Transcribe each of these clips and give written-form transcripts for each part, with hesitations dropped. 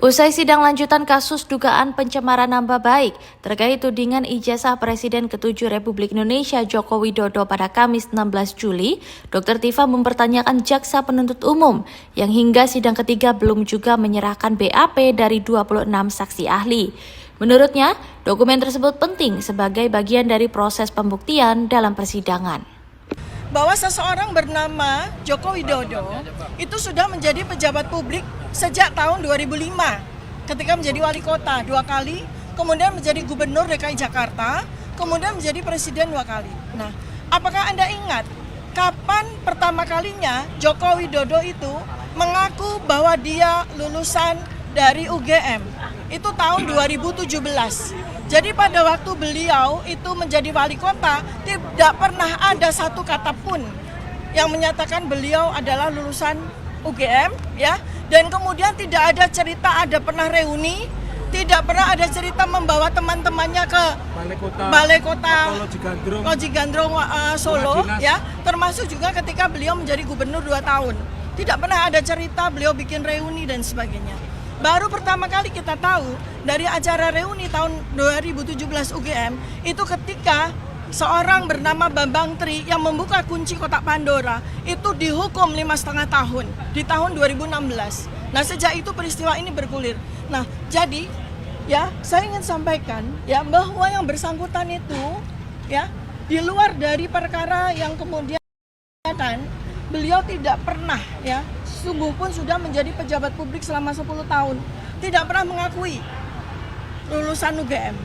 Usai sidang lanjutan kasus dugaan pencemaran nama baik terkait tudingan ijazah Presiden ke-7 Republik Indonesia Joko Widodo pada Kamis 16 Juli, Dr. Tifa mempertanyakan jaksa penuntut umum yang hingga sidang ketiga belum juga menyerahkan BAP dari 26 saksi ahli. Menurutnya, dokumen tersebut penting sebagai bagian dari proses pembuktian dalam persidangan. Bahwa seseorang bernama Joko Widodo itu sudah menjadi pejabat publik sejak tahun 2005 ketika menjadi wali kota 2 kali, kemudian menjadi gubernur DKI Jakarta, kemudian menjadi presiden 2 kali. Nah, apakah Anda ingat kapan pertama kalinya Joko Widodo itu mengaku bahwa dia lulusan dari UGM? Itu tahun 2017. Jadi pada waktu beliau itu menjadi wali kota, tidak pernah ada satu kata pun yang menyatakan beliau adalah lulusan UGM, ya. Dan kemudian tidak ada cerita ada pernah reuni, tidak pernah ada cerita membawa teman-temannya ke Balai Kota Loji Gandrung Solo, ya. Termasuk juga ketika beliau menjadi gubernur 2 tahun. Tidak pernah ada cerita beliau bikin reuni dan sebagainya. Baru pertama kali kita tahu dari acara reuni tahun 2017 UGM itu ketika seorang bernama Bambang Tri yang membuka kunci kotak Pandora itu dihukum 5,5 tahun di tahun 2016. Nah, sejak itu peristiwa ini bergulir. Nah, jadi ya saya ingin sampaikan ya bahwa yang bersangkutan itu ya di luar dari perkara yang kemudian kan beliau tidak pernah ya sungguh pun sudah menjadi pejabat publik selama 10 tahun. Tidak pernah mengakui lulusan UGM.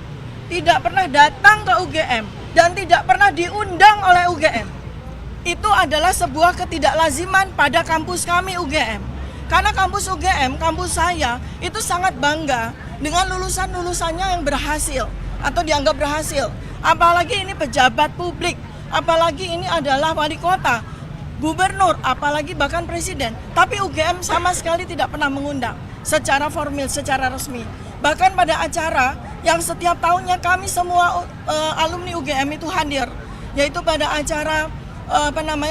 Tidak pernah datang ke UGM. Dan tidak pernah diundang oleh UGM. Itu adalah sebuah ketidaklaziman pada kampus kami UGM. Karena kampus UGM, kampus saya, itu sangat bangga dengan lulusan-lulusannya yang berhasil. Atau dianggap berhasil. Apalagi ini pejabat publik. Apalagi ini adalah wali kota, gubernur, apalagi bahkan presiden. Tapi UGM sama sekali tidak pernah mengundang secara formal, secara resmi. Bahkan pada acara yang setiap tahunnya kami semua alumni UGM itu hadir, yaitu pada acara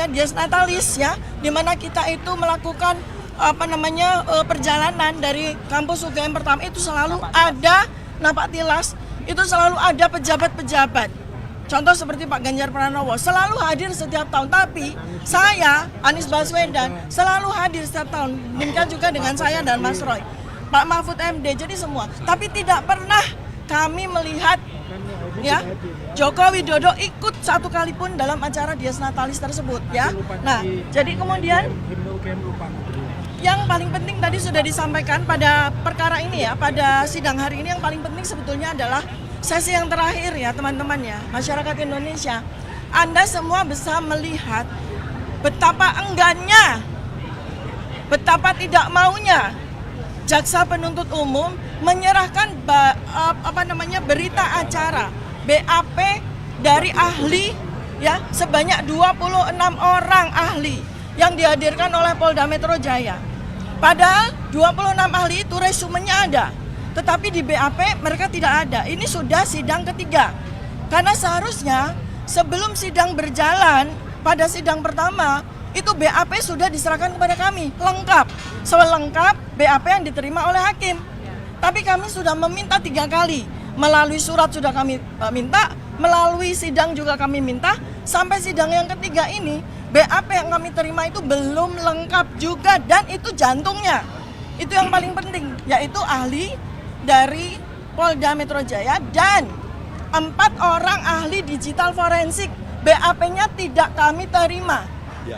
Dies Natalis ya, di mana kita itu melakukan perjalanan dari kampus UGM pertama itu selalu ada napak tilas, itu selalu ada pejabat-pejabat. Contoh seperti Pak Ganjar Pranowo selalu hadir setiap tahun, tapi saya, Anies Baswedan, selalu hadir setiap tahun. Demikian juga dengan saya dan Mas Roy, Pak Mahfud MD, jadi semua. Tapi tidak pernah kami melihat ya Joko Widodo ikut satu kali pun dalam acara Dies Natalis tersebut ya. Nah, jadi kemudian yang paling penting tadi sudah disampaikan pada perkara ini ya, pada sidang hari ini yang paling penting sebetulnya adalah sesi yang terakhir ya teman-teman ya, masyarakat Indonesia. Anda semua bisa melihat betapa enggannya, betapa tidak maunya jaksa penuntut umum menyerahkan berita acara BAP dari ahli ya sebanyak 26 orang ahli yang dihadirkan oleh Polda Metro Jaya. Padahal 26 ahli itu resumenya ada, tetapi di BAP mereka tidak ada. Ini sudah sidang ketiga. Karena seharusnya sebelum sidang berjalan pada sidang pertama itu BAP sudah diserahkan kepada kami lengkap, selengkap BAP yang diterima oleh hakim. Tapi kami sudah meminta 3 kali, melalui surat sudah kami minta, melalui sidang juga kami minta, sampai sidang yang ketiga ini BAP yang kami terima itu belum lengkap juga, dan itu jantungnya. Itu yang paling penting, yaitu ahli dari Polda Metro Jaya dan 4 orang ahli digital forensik. BAP-nya tidak kami terima.